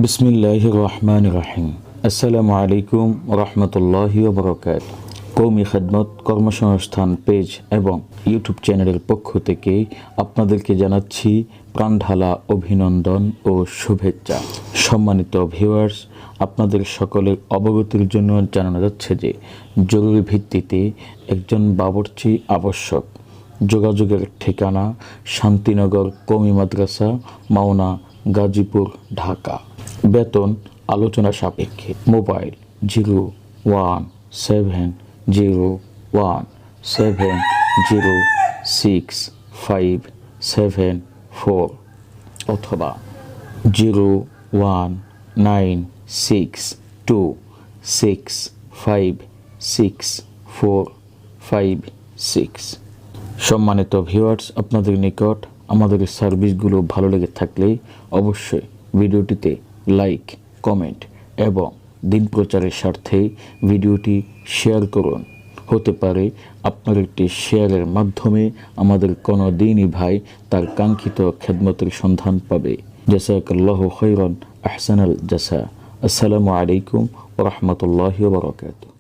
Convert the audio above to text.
বিসমিল্লাহির রহমানির রহিম। আসসালামু আলাইকুম রহমতুল্লাহি ওয়া বারাকাতুহু। কওমি খিদমত কর্মসংস্থান পেজ এবং ইউটিউব চ্যানেলের পক্ষ থেকে আপনাদেরকে জানাচ্ছি প্রাণঢালা অভিনন্দন ও শুভেচ্ছা। সম্মানিত ভিউয়ার্স, আপনাদের সকলের অবগতির জন্য জানানো যাচ্ছে যে জরুরি ভিত্তিতে একজন বাবুর্চি আবশ্যক। যোগাযোগের ঠিকানা শান্তিনগর কওমি মাদ্রাসা, মাওনা, গাজীপুর, ঢাকা। বেতন আলোচনা সাপেক্ষে। মোবাইল 0117070654 অথবা 0196265456। সম্মানিত ভিউয়ার্স, আপনাদের নিকট আমাদের সার্ভিসগুলো ভালো লেগে থাকলে অবশ্যই ভিডিওটিতে লাইক, কমেন্ট এবং দিন প্রচারের স্বার্থে ভিডিওটি শেয়ার করুন। হতে পারে আপনার একটি শেয়ারের মাধ্যমে আমাদের কোনো দিনই ভাই তার কাঙ্ক্ষিত খেদমতের সন্ধান পাবে। জাযাকাল্লাহু খাইরান, আহসানাল জাযা। আসসালামু আলাইকুম ওয়া রাহমাতুল্লাহি ওয়া বারাকাতুহু।